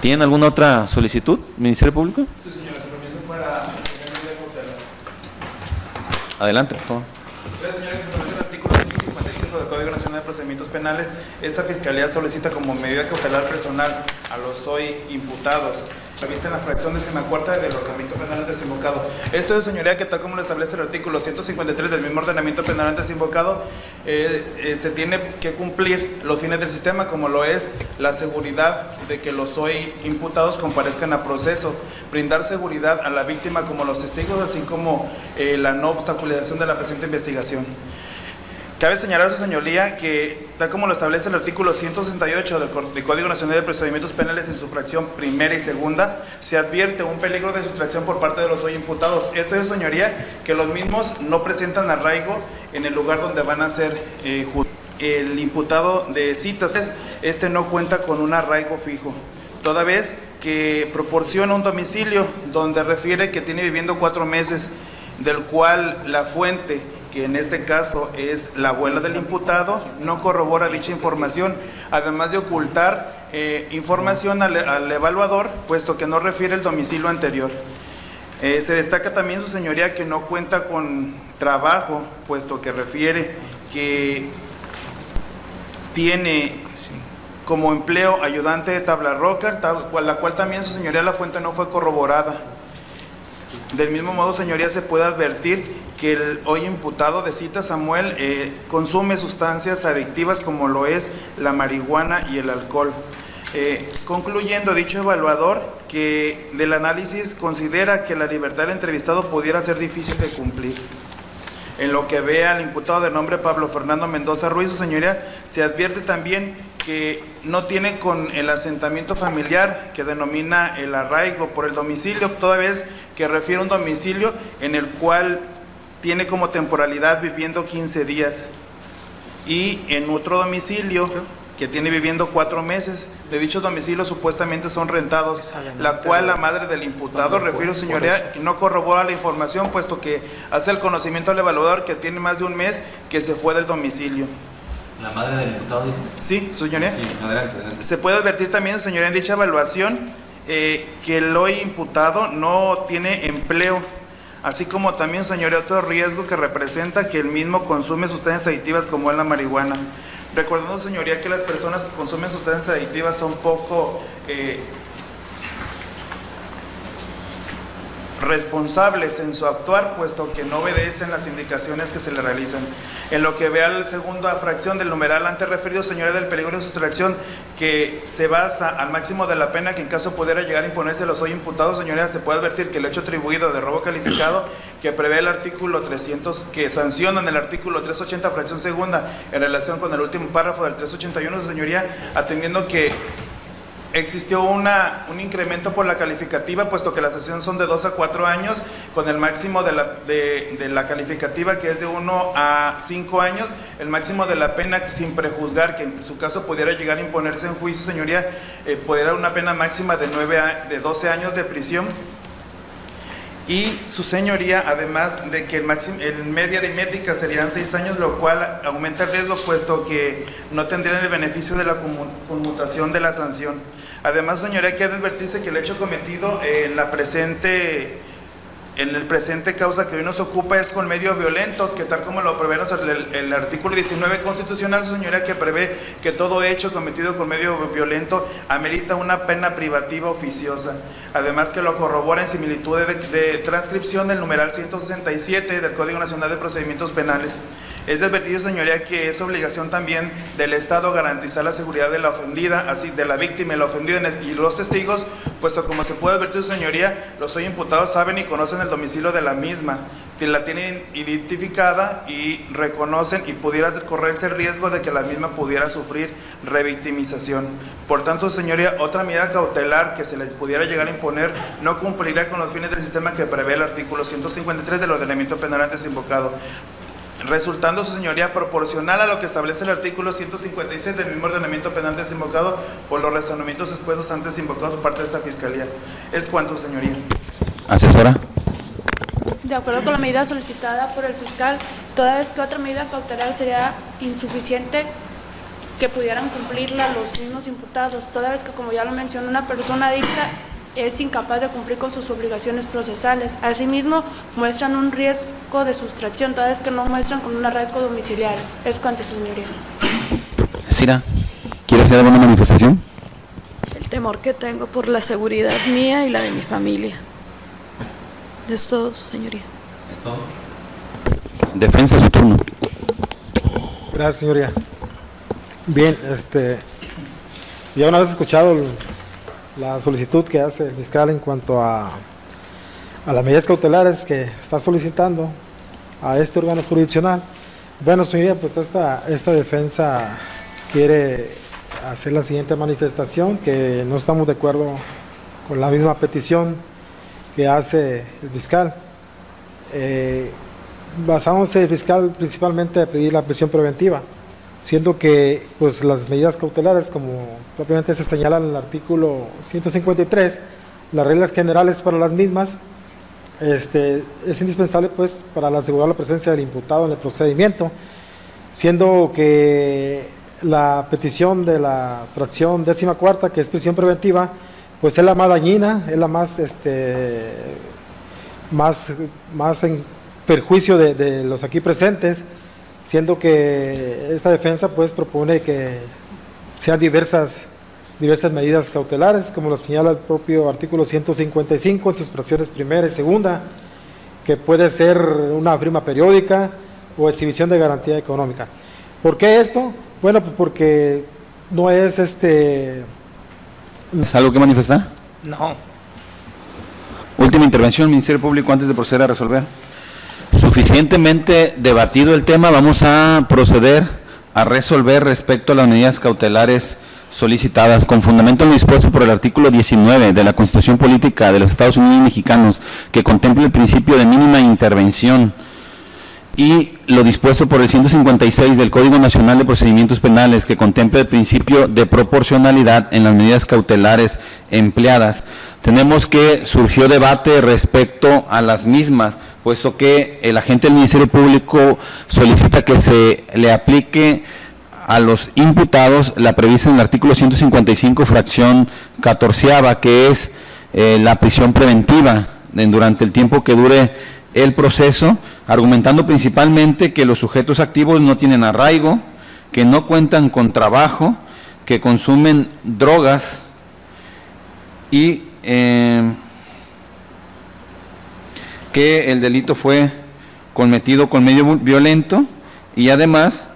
¿Tienen alguna otra solicitud, Ministerio Público? Sí, señora, su permiso para medida cautelar. Adelante, por favor. Gracias, señora. Se establece el artículo 155 del Código Nacional de Procedimientos Penales. Esta Fiscalía solicita como medida cautelar personal a los hoy imputados, prevista en la fracción 14ª del ordenamiento penal antes invocado. Esto es, señoría, que tal como lo establece el artículo 153 del mismo ordenamiento penal antes invocado, se tiene que cumplir los fines del sistema, como lo es la seguridad de que los hoy imputados comparezcan a proceso, brindar seguridad a la víctima como los testigos, así como la no obstaculización de la presente investigación. Cabe señalar, su señoría, que tal como lo establece el artículo 168 del Código Nacional de Procedimientos Penales en su fracción primera y segunda, se advierte un peligro de sustracción por parte de los hoy imputados. Esto es, señoría, que los mismos no presentan arraigo en el lugar donde van a ser juzgados. El imputado de citas, este no cuenta con un arraigo fijo, toda vez que proporciona un domicilio donde refiere que tiene viviendo 4 meses, del cual la fuente, que en este caso es la abuela del imputado, no corrobora dicha información, además de ocultar información al evaluador, puesto que no refiere el domicilio anterior. Se destaca también, su señoría, que no cuenta con trabajo, puesto que refiere que tiene como empleo ayudante de tabla roca, la cual también, su señoría, la fuente no fue corroborada. Del mismo modo, señoría, se puede advertir que el hoy imputado de cita Samuel consume sustancias adictivas como lo es la marihuana y el alcohol. Concluyendo, dicho evaluador que del análisis considera que la libertad del entrevistado pudiera ser difícil de cumplir. En lo que ve al imputado de nombre Pablo Fernando Mendoza Ruiz, su señoría, se advierte también que no tiene con el asentamiento familiar que denomina el arraigo por el domicilio, toda vez que refiere a un domicilio en el cual tiene como temporalidad viviendo 15 días y en otro domicilio que tiene viviendo 4 meses. De dichos domicilios supuestamente son rentados, la cual la madre del imputado, refiere, señoría, que no corrobora la información, puesto que hace el conocimiento al evaluador que tiene más de un mes que se fue del domicilio. ¿La madre del imputado dice? Sí, señoría. Sí, adelante, adelante. Se puede advertir también, señoría, en dicha evaluación que el hoy imputado no tiene empleo, así como también, señoría, otro riesgo que representa que el mismo consume sustancias adictivas como es la marihuana. Recordando, señoría, que las personas que consumen sustancias adictivas son poco responsables en su actuar, puesto que no obedecen las indicaciones que se le realizan. En lo que ve a la segunda fracción del numeral antes referido, señoría, del peligro de sustracción, que se basa al máximo de la pena que en caso pudiera llegar a imponerse a los hoy imputados, señoría, se puede advertir que el hecho atribuido de robo calificado que prevé el artículo 300, que sanciona en el artículo 380 fracción segunda en relación con el último párrafo del 381, señoría, atendiendo que existió un incremento por la calificativa, puesto que las sanciones son de 2 a 4 años, con el máximo de la calificativa, que es de 1 a 5 años, el máximo de la pena, que sin prejuzgar que en su caso pudiera llegar a imponerse en juicio, señoría, pudiera una pena máxima de 12 años de prisión. Y su señoría, además de que el media aritmética serían 6 años, lo cual aumenta el riesgo, puesto que no tendrían el beneficio de la conmutación de la sanción. Además, señoría, hay que advertirse que el hecho cometido en el presente causa que hoy nos ocupa es con medio violento, que tal como lo prevé el artículo 19 constitucional, señoría, que prevé que todo hecho cometido con medio violento amerita una pena privativa oficiosa. Además, que lo corrobora en similitud de transcripción del numeral 167 del Código Nacional de Procedimientos Penales. Es de advertido, señoría, que es obligación también del Estado garantizar la seguridad de la ofendida, así de la víctima y la ofendida y los testigos, puesto como se puede advertir, señoría, los hoy imputados saben y conocen el domicilio de la misma, que la tienen identificada y reconocen, y pudiera correrse el riesgo de que la misma pudiera sufrir revictimización. Por tanto, señoría, otra medida cautelar que se les pudiera llegar a imponer no cumplirá con los fines del sistema que prevé el artículo 153 del ordenamiento penal antes invocado, resultando, su señoría, proporcional a lo que establece el artículo 156 del mismo ordenamiento penal antes invocado por los razonamientos expuestos antes invocados por parte de esta Fiscalía. Es cuanto, señoría. Asesora. De acuerdo con la medida solicitada por el fiscal, toda vez que otra medida cautelar sería insuficiente que pudieran cumplirla los mismos imputados, toda vez que, como ya lo mencionó, una persona adicta es incapaz de cumplir con sus obligaciones procesales. Asimismo, muestran un riesgo de sustracción, toda vez que no muestran con un arraigo domiciliario. Es cuanto, señoría. Cira, ¿quiere hacer alguna manifestación? El temor que tengo por la seguridad mía y la de mi familia. Es todo, señoría. ¿Es todo? Defensa, su turno. Gracias, señoría. Bien, ya una vez escuchado la solicitud que hace el fiscal en cuanto a las medidas cautelares que está solicitando a este órgano jurisdiccional. Bueno, señoría, pues esta defensa quiere hacer la siguiente manifestación, que no estamos de acuerdo con la misma petición que hace el fiscal. Basándose el fiscal principalmente a pedir la prisión preventiva, siendo que pues las medidas cautelares, como propiamente se señala en el artículo 153, las reglas generales para las mismas, es indispensable pues para asegurar la presencia del imputado en el procedimiento, siendo que la petición de la fracción 14ª, que es prisión preventiva, pues es la más dañina, es la más en perjuicio de los aquí presentes, siendo que esta defensa pues propone que sean diversas medidas cautelares, como lo señala el propio artículo 155 en sus fracciones primera y segunda, que puede ser una firma periódica o exhibición de garantía económica. ¿Por qué esto? Bueno, pues porque no es ¿Es algo que manifestar? No. Última intervención, Ministerio Público, antes de proceder a resolver. Suficientemente debatido el tema, vamos a proceder a resolver respecto a las medidas cautelares solicitadas con fundamento en lo dispuesto por el artículo 19 de la Constitución Política de los Estados Unidos Mexicanos, que contempla el principio de mínima intervención, y lo dispuesto por el 156 del Código Nacional de Procedimientos Penales, que contempla el principio de proporcionalidad en las medidas cautelares empleadas. Tenemos que surgió debate respecto a las mismas, puesto que el agente del Ministerio Público solicita que se le aplique a los imputados la prevista en el artículo 155, fracción 14ª, que es la prisión preventiva durante el tiempo que dure el proceso, argumentando principalmente que los sujetos activos no tienen arraigo, que no cuentan con trabajo, que consumen drogas y que el delito fue cometido con medio violento, y además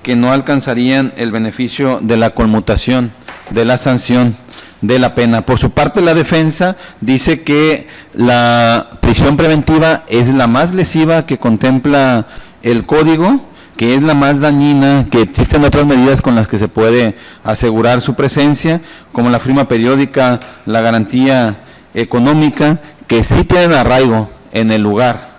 que no alcanzarían el beneficio de la conmutación de la sanción de la pena. Por su parte, la defensa dice que la prisión preventiva es la más lesiva que contempla el código, que es la más dañina, que existen otras medidas con las que se puede asegurar su presencia, como la firma periódica, la garantía económica, que sí tienen arraigo en el lugar.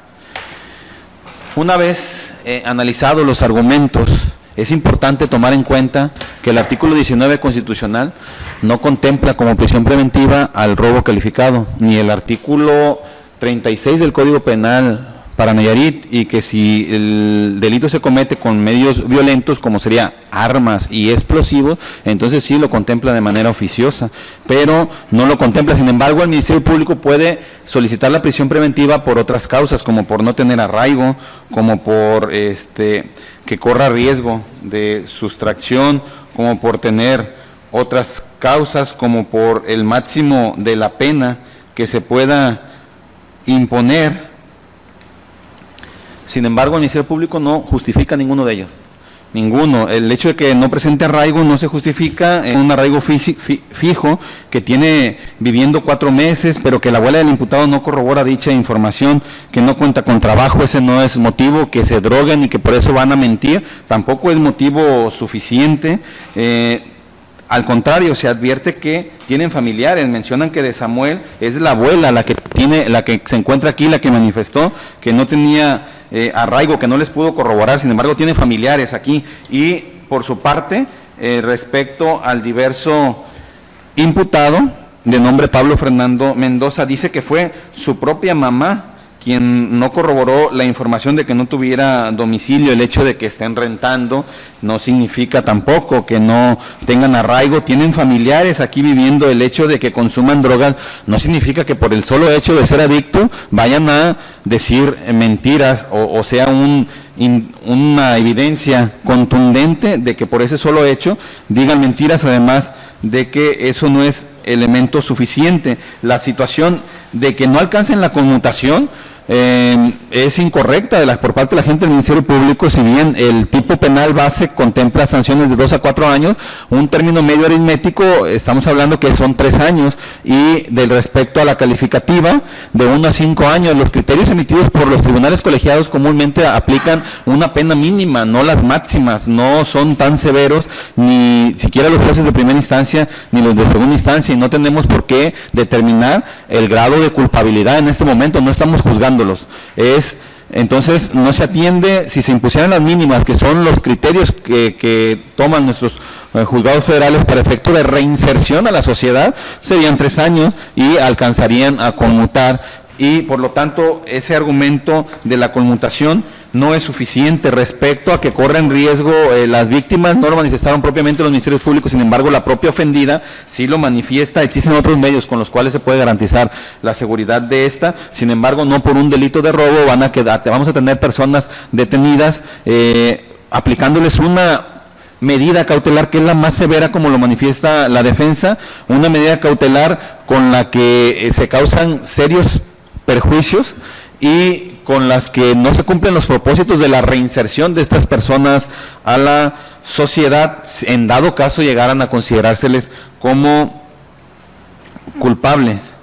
Una vez analizados los argumentos, es importante tomar en cuenta que el artículo 19 constitucional no contempla como prisión preventiva al robo calificado, ni el artículo 36 del Código Penal para Nayarit, y que si el delito se comete con medios violentos, como sería armas y explosivos, entonces sí lo contempla de manera oficiosa, pero no lo contempla. Sin embargo, el Ministerio Público puede solicitar la prisión preventiva por otras causas, como por no tener arraigo, como por que corra riesgo de sustracción, como por tener otras causas, como por el máximo de la pena que se pueda imponer. Sin embargo, el Ministerio Público no justifica ninguno de ellos. Ninguno. El hecho de que no presente arraigo no se justifica en un arraigo fijo que tiene viviendo 4 meses, pero que la abuela del imputado no corrobora dicha información, que no cuenta con trabajo. Ese no es motivo. Que se droguen y que por eso van a mentir, tampoco es motivo suficiente. Al contrario, se advierte que tienen familiares. Mencionan que de Samuel es la abuela la que se encuentra aquí, la que manifestó que no tenía arraigo, que no les pudo corroborar. Sin embargo, tiene familiares aquí. Y por su parte, respecto al diverso imputado de nombre Pablo Fernando Mendoza, dice que fue su propia mamá quien no corroboró la información de que no tuviera domicilio, el hecho de que estén rentando no significa tampoco que no tengan arraigo, tienen familiares aquí viviendo, el hecho de que consuman drogas no significa que por el solo hecho de ser adicto vayan a decir mentiras o sea una evidencia contundente de que por ese solo hecho digan mentiras, además de que eso no es elemento suficiente. La situación de que no alcancen la conmutación es incorrecta por parte de la gente del Ministerio Público. Si bien el tipo penal base contempla sanciones de 2 a 4 años, un término medio aritmético, estamos hablando que son 3 años, y del respecto a la calificativa, de 1 a 5 años. Los criterios emitidos por los tribunales colegiados comúnmente aplican una pena mínima, no las máximas, no son tan severos, ni siquiera los jueces de primera instancia, ni los de segunda instancia, y no tenemos por qué determinar el grado de culpabilidad en este momento, no estamos juzgando. Entonces no se atiende. Si se impusieran las mínimas, que son los criterios que toman nuestros juzgados federales para efecto de reinserción a la sociedad, serían 3 años y alcanzarían a conmutar, y por lo tanto ese argumento de la conmutación no es suficiente respecto a que corren riesgo las víctimas. No lo manifestaron propiamente los ministerios públicos, sin embargo la propia ofendida sí lo manifiesta. Existen otros medios con los cuales se puede garantizar la seguridad de esta, sin embargo no por un delito de robo vamos a tener personas detenidas aplicándoles una medida cautelar que es la más severa, como lo manifiesta la defensa, una medida cautelar con la que se causan serios perjuicios y con las que no se cumplen los propósitos de la reinserción de estas personas a la sociedad, en dado caso llegaran a considerárseles como culpables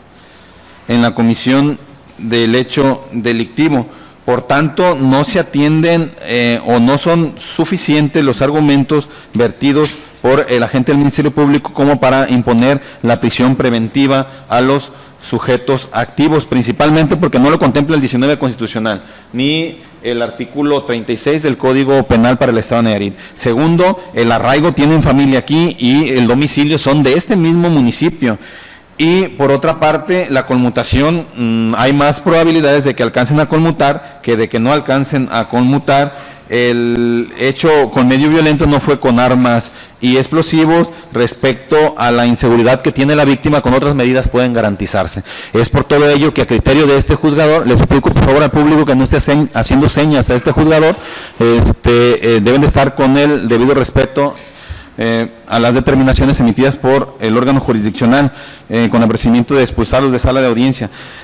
en la comisión del hecho delictivo. Por tanto, no se atienden o no son suficientes los argumentos vertidos por el agente del Ministerio Público como para imponer la prisión preventiva a los sujetos activos, principalmente porque no lo contempla el 19 constitucional, ni el artículo 36 del Código Penal para el Estado de Nayarit. Segundo, el arraigo, tienen familia aquí y el domicilio son de este mismo municipio. Y por otra parte, la conmutación, hay más probabilidades de que alcancen a conmutar que de que no alcancen a conmutar. El hecho con medio violento no fue con armas y explosivos. Respecto a la inseguridad que tiene la víctima, con otras medidas pueden garantizarse. Es por todo ello que a criterio de este juzgador, le suplico por favor al público que no esté haciendo señas a este juzgador, deben de estar con el debido respeto a las determinaciones emitidas por el órgano jurisdiccional con el procedimiento de expulsarlos de sala de audiencia.